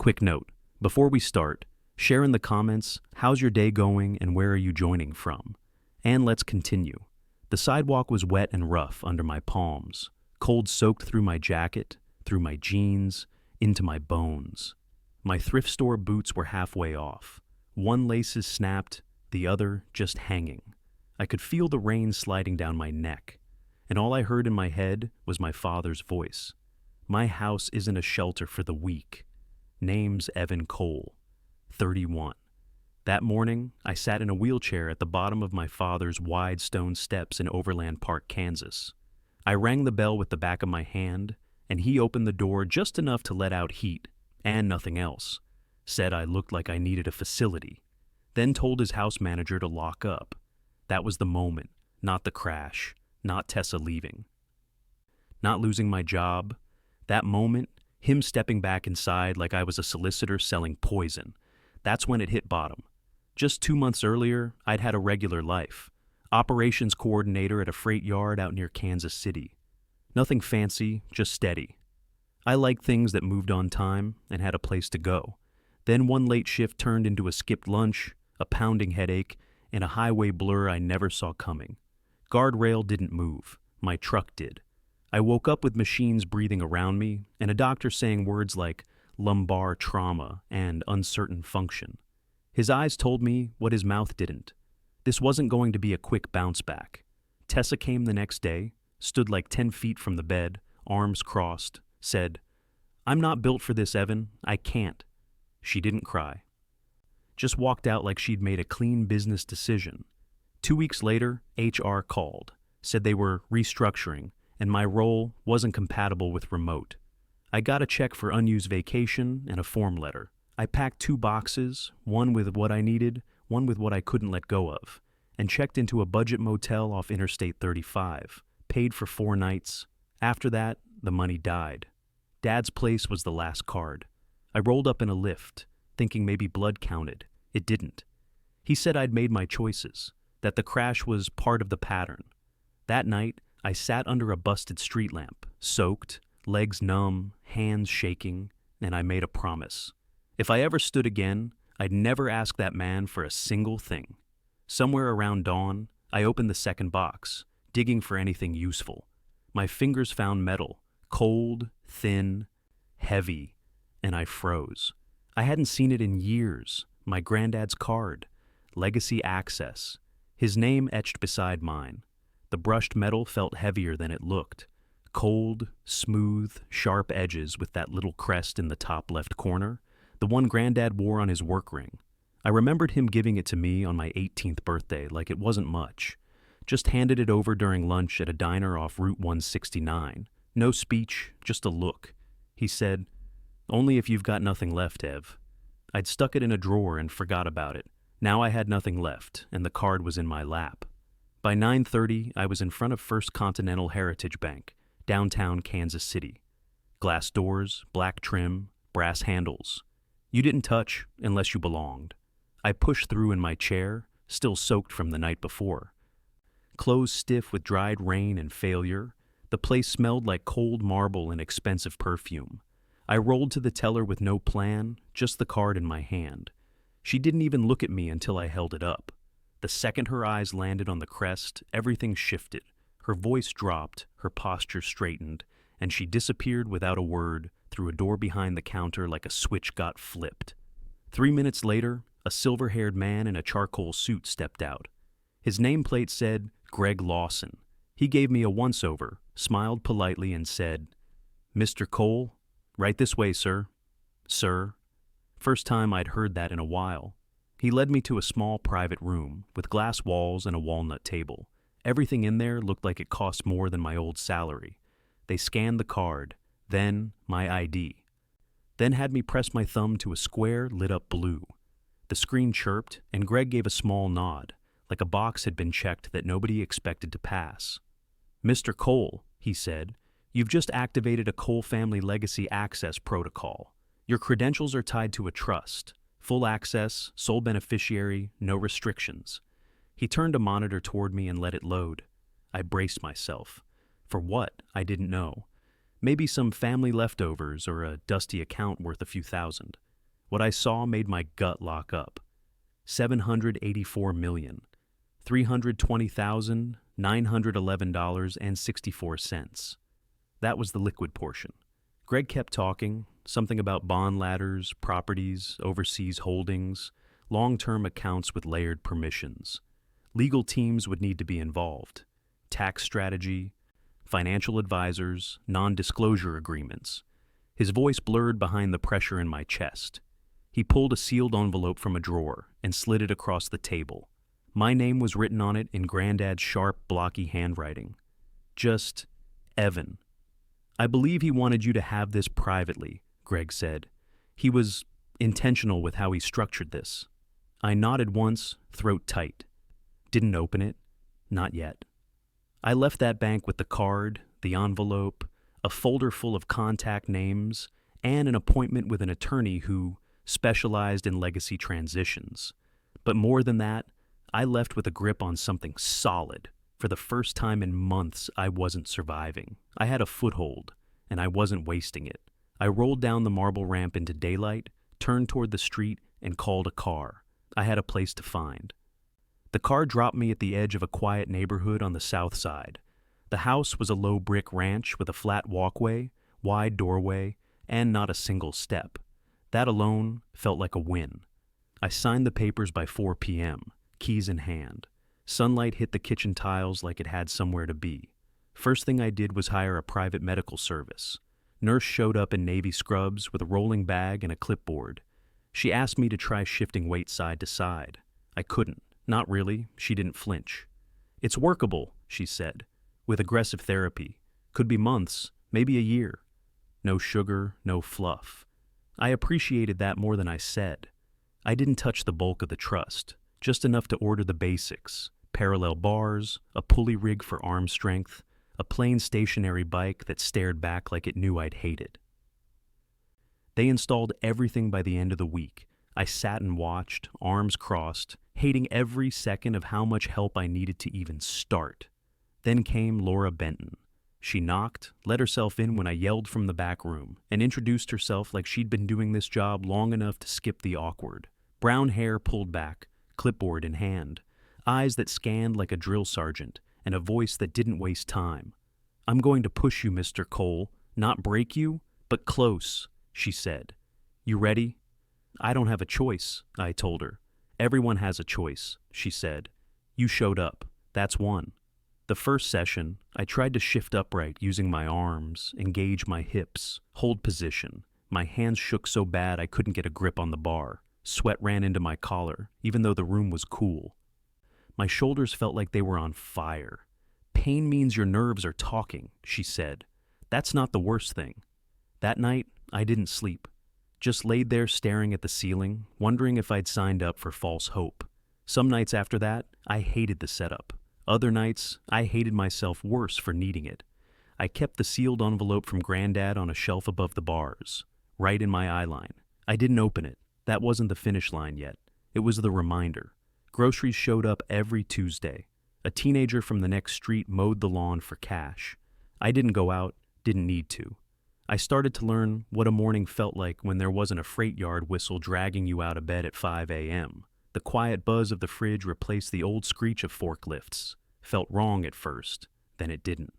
Quick note, before we start, share in the comments how's your day going and where are you joining from? And let's continue. The sidewalk was wet and rough under my palms, cold soaked through my jacket, through my jeans, into my bones. My thrift store boots were halfway off. One laces snapped, the other just hanging. I could feel the rain sliding down my neck, and all I heard in my head was my father's voice. My house isn't a shelter for the weak. Name's Evan Cole, 31. That morning, I sat in a wheelchair at the bottom of my father's wide stone steps in Overland Park, Kansas. I rang the bell with the back of my hand, and he opened the door just enough to let out heat, and nothing else. Said I looked like I needed a facility. Then told his house manager to lock up. That was the moment, not the crash, not Tessa leaving. Not losing my job. That moment, him stepping back inside like I was a solicitor selling poison. That's when it hit bottom. Just 2 months earlier, I'd had a regular life. Operations coordinator at a freight yard out near Kansas City. Nothing fancy, just steady. I liked things that moved on time and had a place to go. Then one late shift turned into a skipped lunch, a pounding headache, and a highway blur I never saw coming. Guardrail didn't move. My truck did. I woke up with machines breathing around me and a doctor saying words like lumbar trauma and uncertain function. His eyes told me what his mouth didn't. This wasn't going to be a quick bounce back. Tessa came the next day, stood like 10 feet from the bed, arms crossed, said, "I'm not built for this, Evan. I can't." She didn't cry. Just walked out like she'd made a clean business decision. 2 weeks later, HR called, said they were restructuring, and my role wasn't compatible with remote. I got a check for unused vacation and a form letter. I packed 2 boxes, one with what I needed, one with what I couldn't let go of, and checked into a budget motel off Interstate 35, paid for 4 nights. After that, the money died. Dad's place was the last card. I rolled up in a Lyft, thinking maybe blood counted. It didn't. He said I'd made my choices, that the crash was part of the pattern. That night, I sat under a busted street lamp, soaked, legs numb, hands shaking, and I made a promise. If I ever stood again, I'd never ask that man for a single thing. Somewhere around dawn, I opened the second box, digging for anything useful. My fingers found metal, cold, thin, heavy, and I froze. I hadn't seen it in years. My granddad's card, legacy access, his name etched beside mine. The brushed metal felt heavier than it looked. Cold, smooth, sharp edges with that little crest in the top left corner, the one Granddad wore on his work ring. I remembered him giving it to me on my 18th birthday like it wasn't much. Just handed it over during lunch at a diner off Route 169. No speech, just a look. He said, "Only if you've got nothing left, Ev." I'd stuck it in a drawer and forgot about it. Now I had nothing left, and the card was in my lap. By 9:30, I was in front of First Continental Heritage Bank, downtown Kansas City. Glass doors, black trim, brass handles. You didn't touch unless you belonged. I pushed through in my chair, still soaked from the night before. Clothes stiff with dried rain and failure, the place smelled like cold marble and expensive perfume. I rolled to the teller with no plan, just the card in my hand. She didn't even look at me until I held it up. The second her eyes landed on the crest, everything shifted. Her voice dropped, her posture straightened, and she disappeared without a word through a door behind the counter like a switch got flipped. 3 minutes later, a silver-haired man in a charcoal suit stepped out. His nameplate said, Greg Lawson. He gave me a once-over, smiled politely, and said, "Mr. Cole? Right this way, sir." "Sir?" First time I'd heard that in a while. He led me to a small private room with glass walls and a walnut table. Everything in there looked like it cost more than my old salary. They scanned the card, then my ID. Then had me press my thumb to a square lit up blue. The screen chirped, and Greg gave a small nod, like a box had been checked that nobody expected to pass. "Mr. Cole," he said, "you've just activated a Cole Family Legacy Access Protocol. Your credentials are tied to a trust. Full access, sole beneficiary, no restrictions." He turned a monitor toward me and let it load. I braced myself. For what, I didn't know. Maybe some family leftovers or a dusty account worth a few thousand. What I saw made my gut lock up. 784,320,911.64. That was the liquid portion. Greg kept talking, something about bond ladders, properties, overseas holdings, long-term accounts with layered permissions. Legal teams would need to be involved. Tax strategy, financial advisors, non-disclosure agreements. His voice blurred behind the pressure in my chest. He pulled a sealed envelope from a drawer and slid it across the table. My name was written on it in Granddad's sharp, blocky handwriting. Just Evan. I believe he wanted you to have this privately, Greg said. He was intentional with how he structured this. I nodded once, throat tight. Didn't open it. Not yet. I left that bank with the card, the envelope, a folder full of contact names, and an appointment with an attorney who specialized in legacy transitions. But more than that, I left with a grip on something solid. For the first time in months, I wasn't surviving. I had a foothold, and I wasn't wasting it. I rolled down the marble ramp into daylight, turned toward the street, and called a car. I had a place to find. The car dropped me at the edge of a quiet neighborhood on the south side. The house was a low brick ranch with a flat walkway, wide doorway, and not a single step. That alone felt like a win. I signed the papers by 4 p.m., keys in hand. Sunlight hit the kitchen tiles like it had somewhere to be. First thing I did was hire a private medical service. Nurse showed up in navy scrubs with a rolling bag and a clipboard. She asked me to try shifting weight side to side. I couldn't. Not really. She didn't flinch. It's workable, she said, with aggressive therapy. Could be months, maybe a year. No sugar, no fluff. I appreciated that more than I said. I didn't touch the bulk of the trust, just enough to order the basics: parallel bars, a pulley rig for arm strength, a plain stationary bike that stared back like it knew I'd hate it. They installed everything by the end of the week. I sat and watched, arms crossed, hating every second of how much help I needed to even start. Then came Laura Benton. She knocked, let herself in when I yelled from the back room, and introduced herself like she'd been doing this job long enough to skip the awkward. Brown hair pulled back, clipboard in hand, eyes that scanned like a drill sergeant, and a voice that didn't waste time. "I'm going to push you, Mr. Cole, not break you, but close," she said. "You ready?" "I don't have a choice," I told her. "Everyone has a choice," she said. "You showed up. That's one." The first session, I tried to shift upright using my arms, engage my hips, hold position. My hands shook so bad I couldn't get a grip on the bar. Sweat ran into my collar, even though the room was cool. My shoulders felt like they were on fire. "Pain means your nerves are talking," she said. "That's not the worst thing." That night, I didn't sleep. Just laid there staring at the ceiling, wondering if I'd signed up for false hope. Some nights after that, I hated the setup. Other nights, I hated myself worse for needing it. I kept the sealed envelope from Granddad on a shelf above the bars, right in my eye line. I didn't open it. That wasn't the finish line yet. It was the reminder. Groceries showed up every Tuesday. A teenager from the next street mowed the lawn for cash. I didn't go out, didn't need to. I started to learn what a morning felt like when there wasn't a freight yard whistle dragging you out of bed at 5 a.m. The quiet buzz of the fridge replaced the old screech of forklifts. Felt wrong at first, then it didn't.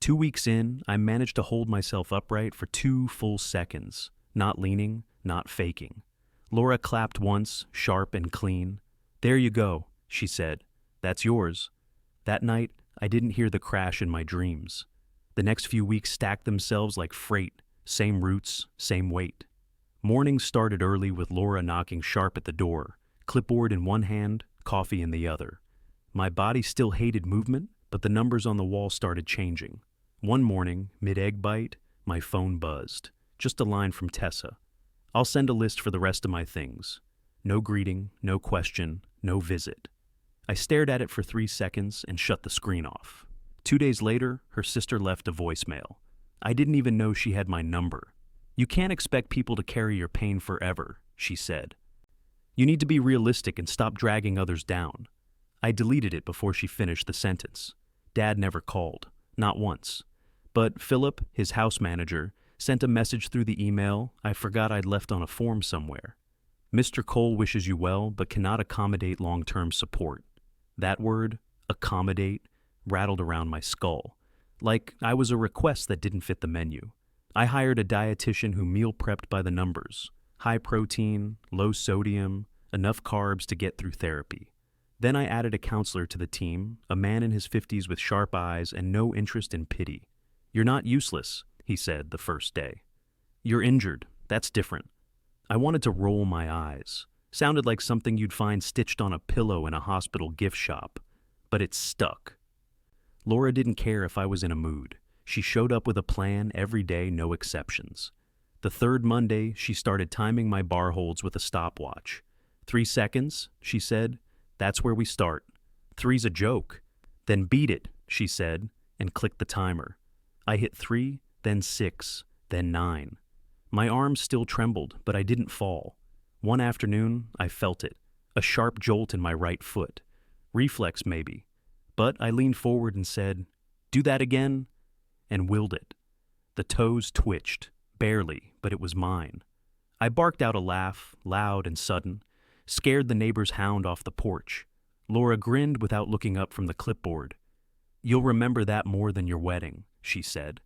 2 weeks in, I managed to hold myself upright for 2 full seconds, not leaning, not faking. Laura clapped once, sharp and clean. "There you go," she said. "That's yours." That night, I didn't hear the crash in my dreams. The next few weeks stacked themselves like freight, same routes, same weight. Mornings started early with Laura knocking sharp at the door, clipboard in one hand, coffee in the other. My body still hated movement, but the numbers on the wall started changing. One morning, mid-egg bite, my phone buzzed. Just a line from Tessa. "I'll send a list for the rest of my things." No greeting, no question, no visit. I stared at it for 3 seconds and shut the screen off. 2 days later, her sister left a voicemail. I didn't even know she had my number. "You can't expect people to carry your pain forever," she said. "You need to be realistic and stop dragging others down." I deleted it before she finished the sentence. Dad never called, not once. But Philip, his house manager, Sent a message through the email I forgot I'd left on a form somewhere. Mr. Cole wishes you well, but cannot accommodate long-term support. That word, accommodate, rattled around my skull, like I was a request that didn't fit the menu. I hired a dietitian who meal prepped by the numbers. High protein, low sodium, enough carbs to get through therapy. Then I added a counselor to the team, a man in his 50s with sharp eyes and no interest in pity. You're not useless, he said the first day. You're injured. That's different. I wanted to roll my eyes. Sounded like something you'd find stitched on a pillow in a hospital gift shop. But it stuck. Laura didn't care if I was in a mood. She showed up with a plan every day, no exceptions. The third Monday, she started timing my bar holds with a stopwatch. 3 seconds, she said. That's where we start. 3's a joke. Then beat it, she said, and clicked the timer. I hit 3, then 6, then 9. My arms still trembled, but I didn't fall. One afternoon, I felt it, a sharp jolt in my right foot. Reflex, maybe. But I leaned forward and said, "Do that again," and willed it. The toes twitched, barely, but it was mine. I barked out a laugh, loud and sudden, scared the neighbor's hound off the porch. Laura grinned without looking up from the clipboard. "You'll remember that more than your wedding," she said.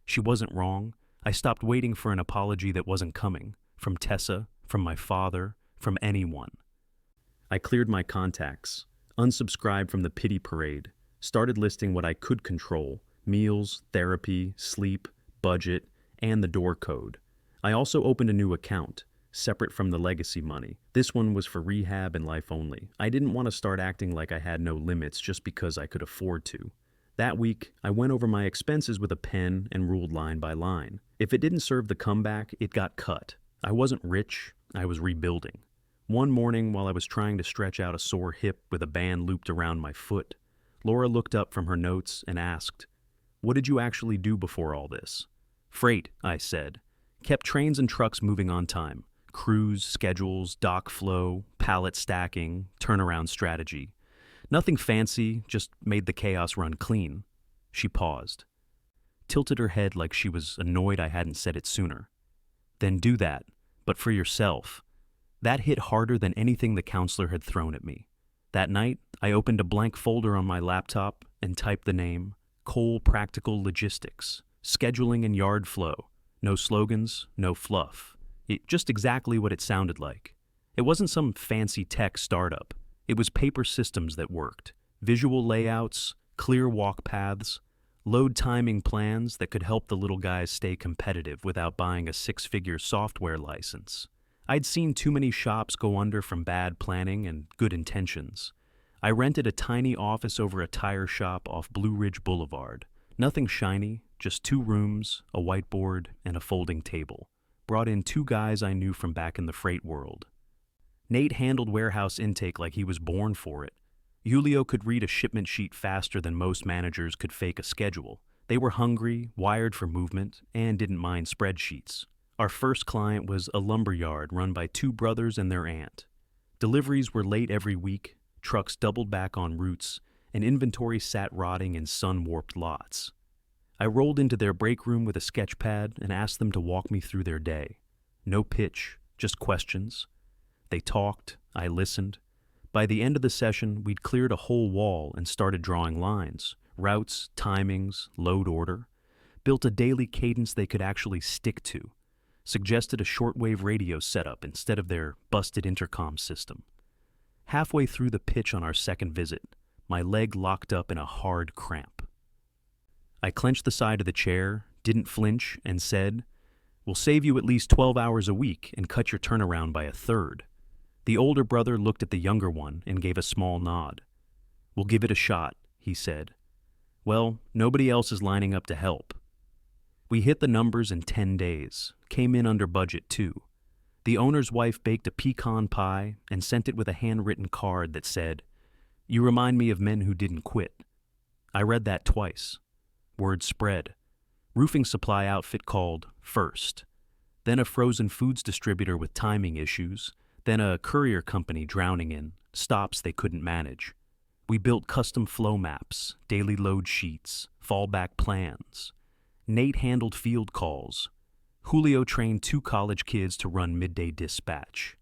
She wasn't wrong. I stopped waiting for an apology that wasn't coming, from Tessa, from my father, from anyone. I cleared my contacts, unsubscribed from the pity parade, started listing what I could control: meals, therapy, sleep, budget, and the door code. I also opened a new account, separate from the legacy money. This one was for rehab and life only. I didn't want to start acting like I had no limits just because I could afford to. That week, I went over my expenses with a pen and ruled line by line. If it didn't serve the comeback, it got cut. I wasn't rich, I was rebuilding. One morning, while I was trying to stretch out a sore hip with a band looped around my foot, Laura looked up from her notes and asked, "What did you actually do before all this?" "Freight," I said. "Kept trains and trucks moving on time. Crews, schedules, dock flow, pallet stacking, turnaround strategy. Nothing fancy, just made the chaos run clean." She paused, tilted her head like she was annoyed I hadn't said it sooner. "Then do that, but for yourself." That hit harder than anything the counselor had thrown at me. That night, I opened a blank folder on my laptop and typed the name, Cole Practical Logistics, Scheduling and Yard Flow. No slogans, no fluff. Just exactly what it sounded like. It wasn't some fancy tech startup. It was paper systems that worked, visual layouts, clear walk paths, load timing plans that could help the little guys stay competitive without buying a 6-figure software license. I'd seen too many shops go under from bad planning and good intentions. I rented a tiny office over a tire shop off Blue Ridge Boulevard. Nothing shiny, just 2 rooms, a whiteboard, and a folding table. Brought in 2 guys I knew from back in the freight world. Nate handled warehouse intake like he was born for it. Julio could read a shipment sheet faster than most managers could fake a schedule. They were hungry, wired for movement, and didn't mind spreadsheets. Our first client was a lumber yard run by 2 brothers and their aunt. Deliveries were late every week, trucks doubled back on routes, and inventory sat rotting in sun-warped lots. I rolled into their break room with a sketch pad and asked them to walk me through their day. No pitch, just questions. They talked, I listened. By the end of the session, we'd cleared a whole wall and started drawing lines, routes, timings, load order. Built a daily cadence they could actually stick to. Suggested a shortwave radio setup instead of their busted intercom system. Halfway through the pitch on our second visit, my leg locked up in a hard cramp. I clenched the side of the chair, didn't flinch, and said, "We'll save you at least 12 hours a week and cut your turnaround by a third." The older brother looked at the younger one and gave a small nod. "We'll give it a shot," he said. "Well, nobody else is lining up to help." We hit the numbers in 10 days, came in under budget too. The owner's wife baked a pecan pie and sent it with a handwritten card that said, "You remind me of men who didn't quit." I read that twice. Word spread. Roofing supply outfit called First. Then a frozen foods distributor with timing issues. Then a courier company drowning in stops they couldn't manage. We built custom flow maps, daily load sheets, fallback plans. Nate handled field calls. Julio trained 2 college kids to run midday dispatch.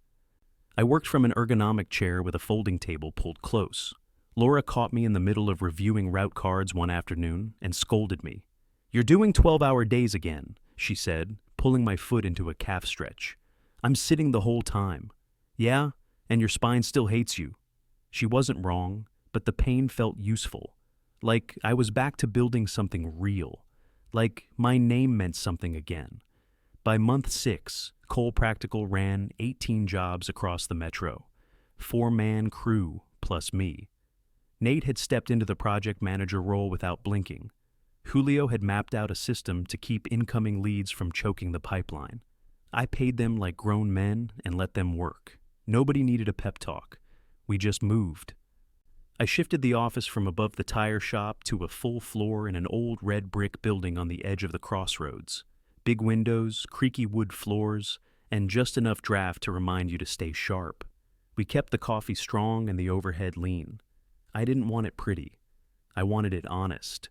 I worked from an ergonomic chair with a folding table pulled close. Laura caught me in the middle of reviewing route cards one afternoon and scolded me. "You're doing 12-hour days again," she said, pulling my foot into a calf stretch. "I'm sitting the whole time." "Yeah, and your spine still hates you." She wasn't wrong, but the pain felt useful. Like I was back to building something real. Like my name meant something again. By month 6, Cole Practical ran 18 jobs across the metro. 4-man crew plus me. Nate had stepped into the project manager role without blinking. Julio had mapped out a system to keep incoming leads from choking the pipeline. I paid them like grown men and let them work. Nobody needed a pep talk. We just moved. I shifted the office from above the tire shop to a full floor in an old red brick building on the edge of the crossroads. Big windows, creaky wood floors, and just enough draft to remind you to stay sharp. We kept the coffee strong and the overhead lean. I didn't want it pretty. I wanted it honest.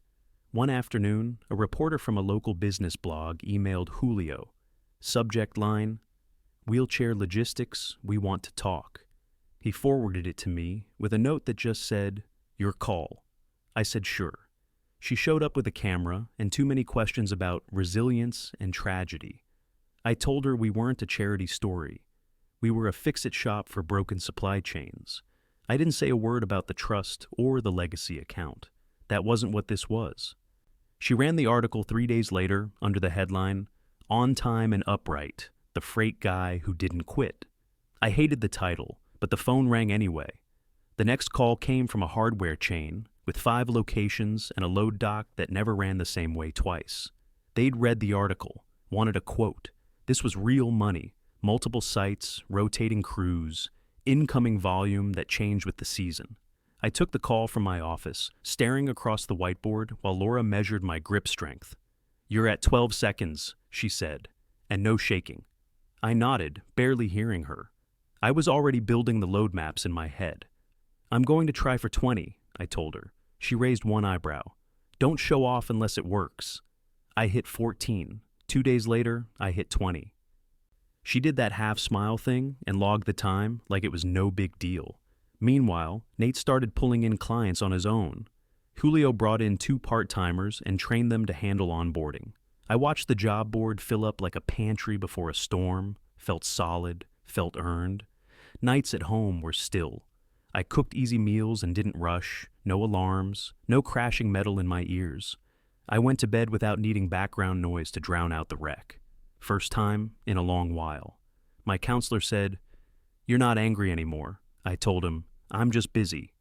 One afternoon, a reporter from a local business blog emailed Julio. Subject line, "Wheelchair logistics, we want to talk." He forwarded it to me with a note that just said, "Your call." I said sure. She showed up with a camera and too many questions about resilience and tragedy. I told her we weren't a charity story. We were a fix-it shop for broken supply chains. I didn't say a word about the trust or the legacy account. That wasn't what this was. She ran the article 3 days later under the headline, "On Time and Upright, the Freight Guy Who Didn't Quit." I hated the title, but the phone rang anyway. The next call came from a hardware chain with 5 locations and a load dock that never ran the same way twice. They'd read the article, wanted a quote. This was real money, multiple sites, rotating crews, incoming volume that changed with the season. I took the call from my office, staring across the whiteboard while Laura measured my grip strength. "You're at 12 seconds, she said, and no shaking. I nodded, barely hearing her. I was already building the load maps in my head. "I'm going to try for 20, I told her. She raised one eyebrow. "Don't show off unless it works." I hit 14. 2 days later, I hit 20. She did that half-smile thing and logged the time like it was no big deal. Meanwhile, Nate started pulling in clients on his own. Julio brought in 2 part-timers and trained them to handle onboarding. I watched the job board fill up like a pantry before a storm, felt solid, felt earned. Nights at home were still. I cooked easy meals and didn't rush, no alarms, no crashing metal in my ears. I went to bed without needing background noise to drown out the wreck. First time in a long while. My counselor said, "You're not angry anymore." I told him, "I'm just busy."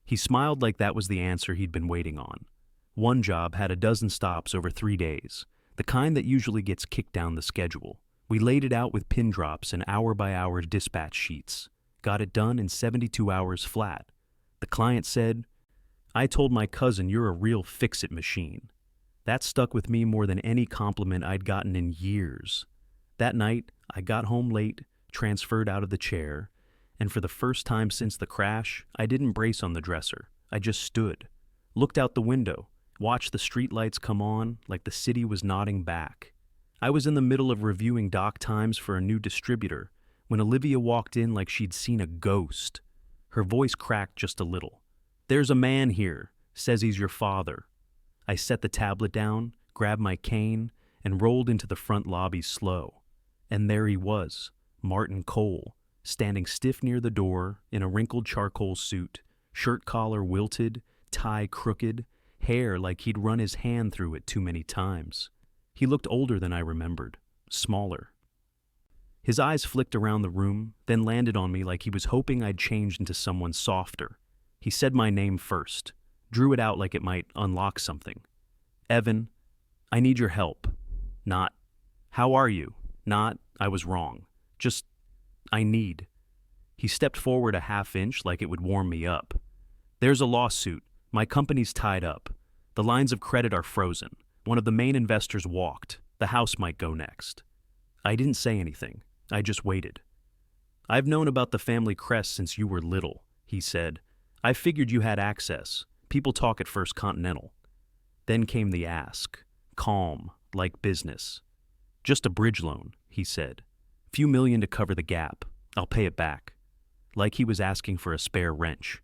He smiled like that was the answer he'd been waiting on. One job had a dozen stops over 3 days, the kind that usually gets kicked down the schedule. We laid it out with pin drops and hour-by-hour dispatch sheets. Got it done in 72 hours flat. The client said, "I told my cousin you're a real fix-it machine." That stuck with me more than any compliment I'd gotten in years. That night, I got home late, transferred out of the chair, and for the first time since the crash, I didn't brace on the dresser. I just stood, looked out the window, watched the streetlights come on like the city was nodding back. I was in the middle of reviewing dock times for a new distributor when Olivia walked in like she'd seen a ghost. Her voice cracked just a little. "There's a man here, says he's your father." I set the tablet down, grabbed my cane, and rolled into the front lobby slow. And there he was, Martin Cole, standing stiff near the door in a wrinkled charcoal suit, shirt collar wilted, tie crooked, hair like he'd run his hand through it too many times. He looked older than I remembered, smaller. His eyes flicked around the room, then landed on me like he was hoping I'd changed into someone softer. He said my name first, drew it out like it might unlock something. "Evan, I need your help." Not, "How are you?" Not, "I was wrong." Just, "I need." He stepped forward a half inch like it would warm me up. "There's a lawsuit. My company's tied up. The lines of credit are frozen. One of the main investors walked. The house might go next." I didn't say anything. I just waited. "I've known about the family crest since you were little," he said. "I figured you had access. People talk at First Continental." Then came the ask, calm, like business. Just a bridge loan, he said. Few million to cover the gap. I'll pay it back. Like he was asking for a spare wrench.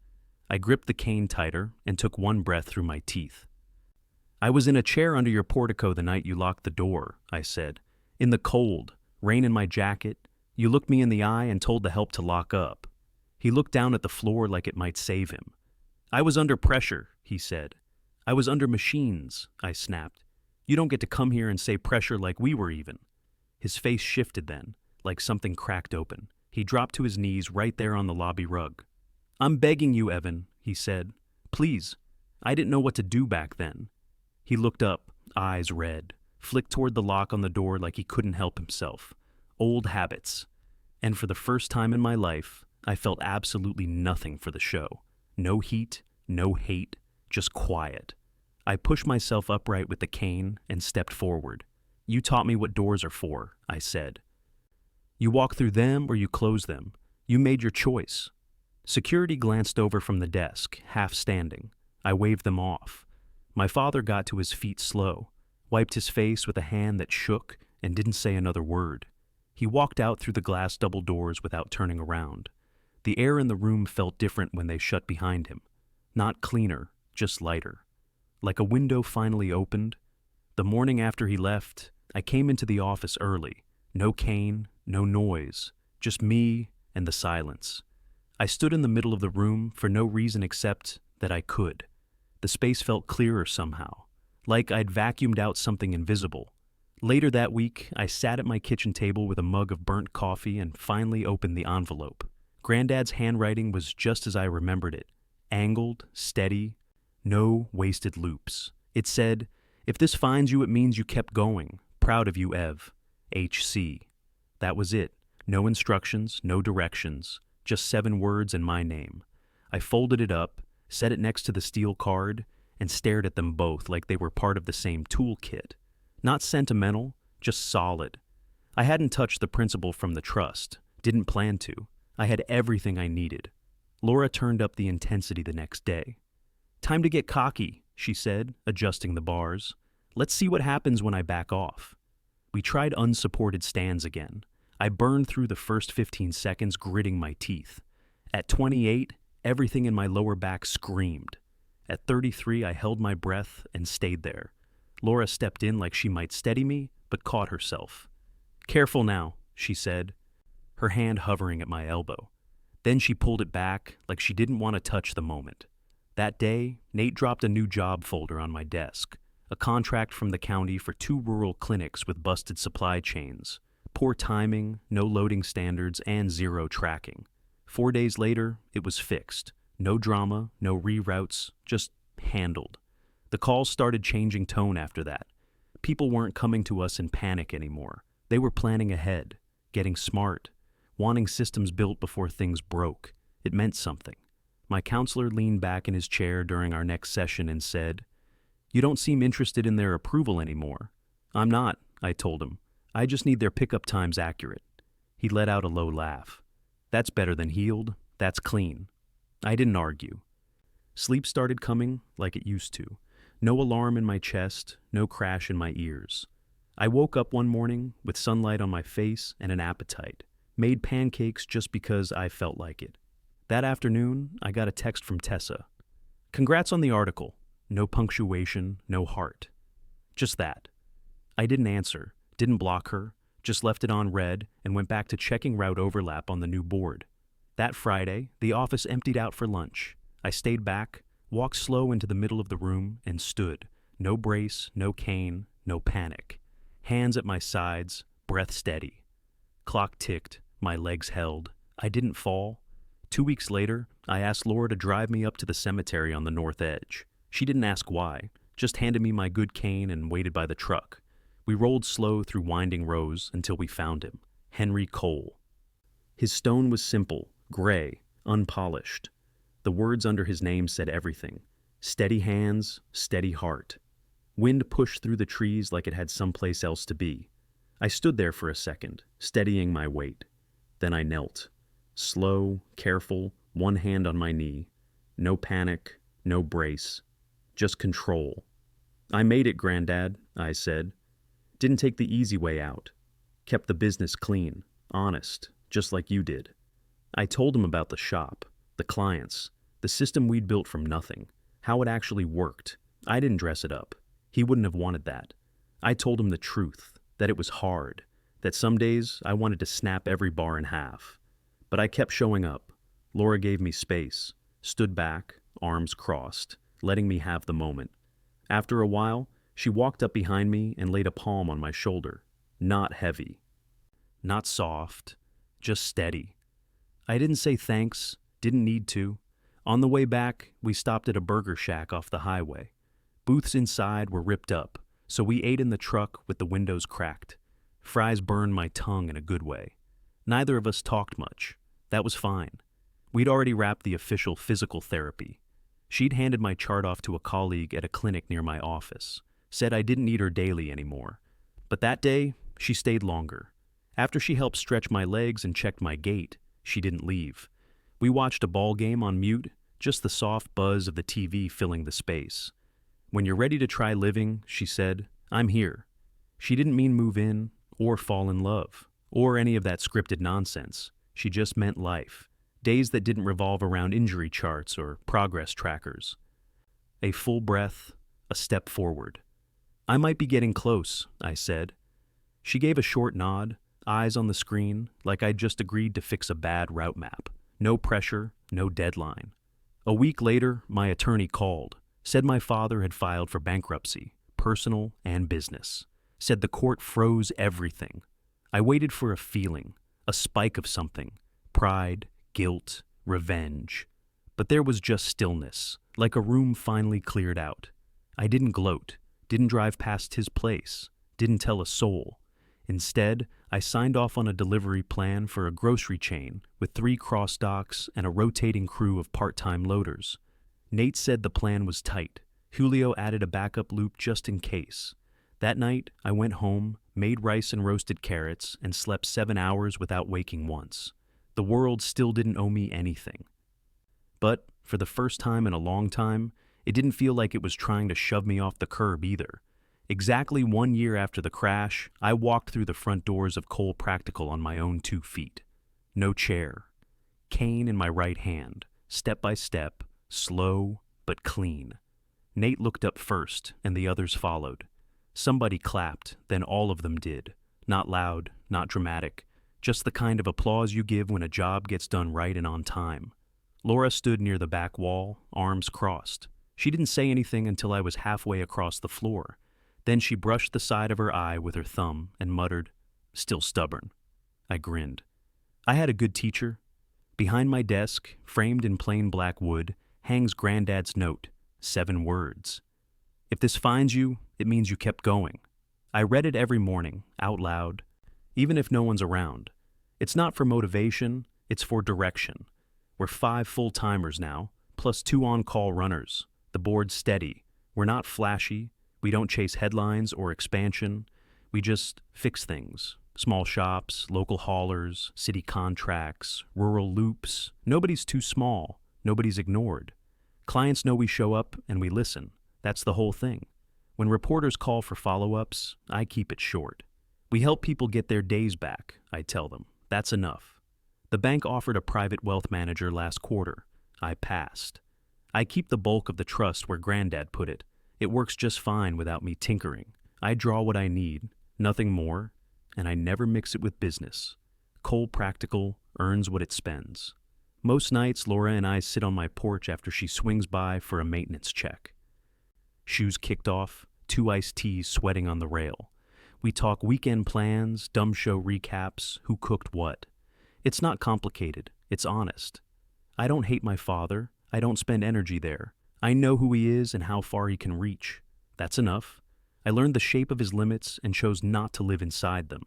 I gripped the cane tighter and took one breath through my teeth. I was in a chair under your portico the night you locked the door, I said. In the cold, rain in my jacket, you looked me in the eye and told the help to lock up. He looked down at the floor like it might save him. I was under pressure, he said. I was under machines, I snapped. You don't get to come here and say pressure like we were even. His face shifted then, like something cracked open. He dropped to his knees right there on the lobby rug. I'm begging you, Evan, he said. Please. I didn't know what to do back then. He looked up, eyes red, flicked toward the lock on the door like he couldn't help himself. Old habits. And for the first time in my life, I felt absolutely nothing for the show. No heat, no hate, just quiet. I pushed myself upright with the cane and stepped forward. You taught me what doors are for, I said. You walk through them or you close them. You made your choice. Security glanced over from the desk, half standing. I waved them off. My father got to his feet slow, wiped his face with a hand that shook, and didn't say another word. He walked out through the glass double doors without turning around. The air in the room felt different when they shut behind him. Not cleaner, just lighter. Like a window finally opened. The morning after he left, I came into the office early. No cane, no noise, just me and the silence. I stood in the middle of the room for no reason except that I could. The space felt clearer somehow, like I'd vacuumed out something invisible. Later that week, I sat at my kitchen table with a mug of burnt coffee and finally opened the envelope. Granddad's handwriting was just as I remembered it, angled, steady, no wasted loops. It said, "If this finds you, it means you kept going. Proud of you, Ev. H.C." That was it. No instructions, no directions, just 7 words and my name. I folded it up, set it next to the steel card, and stared at them both like they were part of the same toolkit. Not sentimental, just solid. I hadn't touched the principal from the trust, didn't plan to. I had everything I needed. Laura turned up the intensity the next day. Time to get cocky, she said, adjusting the bars. Let's see what happens when I back off. We tried unsupported stands again. I burned through the first 15 seconds, gritting my teeth. At 28, everything in my lower back screamed. At 33, I held my breath and stayed there. Laura stepped in like she might steady me, but caught herself. Careful now, she said, her hand hovering at my elbow. Then she pulled it back like she didn't want to touch the moment. That day, Nate dropped a new job folder on my desk, a contract from the county for 2 rural clinics with busted supply chains, poor timing, no loading standards, and 0 tracking. 4 days later, it was fixed. No drama, no reroutes, just handled. The calls started changing tone after that. People weren't coming to us in panic anymore. They were planning ahead, getting smart, wanting systems built before things broke. It meant something. My counselor leaned back in his chair during our next session and said, "You don't seem interested in their approval anymore." "I'm not," I told him. "I just need their pickup times accurate." He let out a low laugh. "That's better than healed. That's clean." I didn't argue. Sleep started coming like it used to. No alarm in my chest, no crash in my ears. I woke up one morning with sunlight on my face and an appetite. Made pancakes just because I felt like it. That afternoon, I got a text from Tessa. "Congrats on the article." No punctuation, no heart. Just that. I didn't answer, didn't block her, just left it on red and went back to checking route overlap on the new board. That Friday, the office emptied out for lunch. I stayed back, walked slow into the middle of the room, and stood. No brace, no cane, no panic. Hands at my sides, breath steady. Clock ticked, my legs held. I didn't fall. 2 weeks later, I asked Laura to drive me up to the cemetery on the north edge. She didn't ask why, just handed me my good cane and waited by the truck. We rolled slow through winding rows until we found him, Henry Cole. His stone was simple, gray, unpolished. The words under his name said everything. Steady hands, steady heart. Wind pushed through the trees like it had someplace else to be. I stood there for a second, steadying my weight. Then I knelt. Slow, careful, one hand on my knee. No panic, no brace. Just control. "I made it, Granddad," I said. "Didn't take the easy way out. Kept the business clean, honest, just like you did. I told him about the shop, the clients, the system we'd built from nothing, how it actually worked. I didn't dress it up. He wouldn't have wanted that. I told him the truth, that it was hard, that some days I wanted to snap every bar in half. But I kept showing up. Laura gave me space, stood back, arms crossed, letting me have the moment. After a while, she walked up behind me and laid a palm on my shoulder. Not heavy. Not soft. Just steady. I didn't say thanks, didn't need to. On the way back, we stopped at a burger shack off the highway. Booths inside were ripped up, so we ate in the truck with the windows cracked. Fries burned my tongue in a good way. Neither of us talked much. That was fine. We'd already wrapped the official physical therapy. She'd handed my chart off to a colleague at a clinic near my office, said I didn't need her daily anymore. But that day, she stayed longer. After she helped stretch my legs and checked my gait, she didn't leave. We watched a ball game on mute, just the soft buzz of the TV filling the space. When you're ready to try living, she said, I'm here. She didn't mean move in, or fall in love, or any of that scripted nonsense. She just meant life. Days that didn't revolve around injury charts or progress trackers. A full breath, a step forward. I might be getting close, I said. She gave a short nod, eyes on the screen, like I'd just agreed to fix a bad route map. No pressure, no deadline. A week later, my attorney called, said my father had filed for bankruptcy, personal and business. Said the court froze everything. I waited for a feeling, a spike of something, pride, guilt, revenge. But there was just stillness, like a room finally cleared out. I didn't gloat, didn't drive past his place, didn't tell a soul. Instead, I signed off on a delivery plan for a grocery chain with 3 cross docks and a rotating crew of part-time loaders. Nate said the plan was tight. Julio added a backup loop just in case. That night, I went home, made rice and roasted carrots, and slept 7 hours without waking once. The world still didn't owe me anything. But, for the first time in a long time, it didn't feel like it was trying to shove me off the curb either. Exactly 1 year after the crash, I walked through the front doors of Cole Practical on my own 2 feet. No chair. Cane in my right hand, step by step, slow but clean. Nate looked up first, and the others followed. Somebody clapped, then all of them did. Not loud, not dramatic, just the kind of applause you give when a job gets done right and on time. Laura stood near the back wall, arms crossed. She didn't say anything until I was halfway across the floor. Then she brushed the side of her eye with her thumb and muttered, "Still stubborn." I grinned. I had a good teacher. Behind my desk, framed in plain black wood, hangs Granddad's note, 7 words. If this finds you, it means you kept going. I read it every morning, out loud, even if no one's around. It's not for motivation, it's for direction. We're 5 full-timers now, plus 2 on-call runners. The board's steady. We're not flashy. We don't chase headlines or expansion. We just fix things. Small shops, local haulers, city contracts, rural loops. Nobody's too small. Nobody's ignored. Clients know we show up and we listen. That's the whole thing. When reporters call for follow-ups, I keep it short. We help people get their days back, I tell them. That's enough. The bank offered a private wealth manager last quarter. I passed. I keep the bulk of the trust where Granddad put it. It works just fine without me tinkering. I draw what I need, nothing more, and I never mix it with business. Cole Practical earns what it spends. Most nights, Laura and I sit on my porch after she swings by for a maintenance check. Shoes kicked off, 2 iced teas sweating on the rail. We talk weekend plans, dumb show recaps, who cooked what. It's not complicated, it's honest. I don't hate my father, I don't spend energy there. I know who he is and how far he can reach. That's enough. I learned the shape of his limits and chose not to live inside them.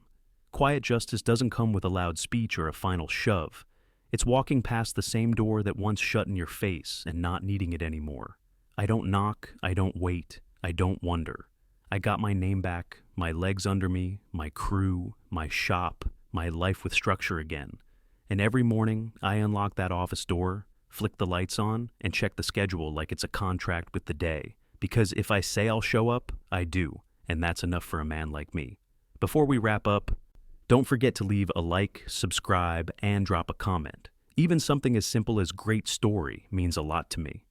Quiet justice doesn't come with a loud speech or a final shove. It's walking past the same door that once shut in your face and not needing it anymore. I don't knock, I don't wait, I don't wonder. I got my name back, my legs under me, my crew, my shop, my life with structure again. And every morning, I unlock that office door, flick the lights on, and check the schedule like it's a contract with the day. Because if I say I'll show up, I do, and that's enough for a man like me. Before we wrap up, Don't forget to leave a like, subscribe, and drop a comment. Even something as simple as great story means a lot to me.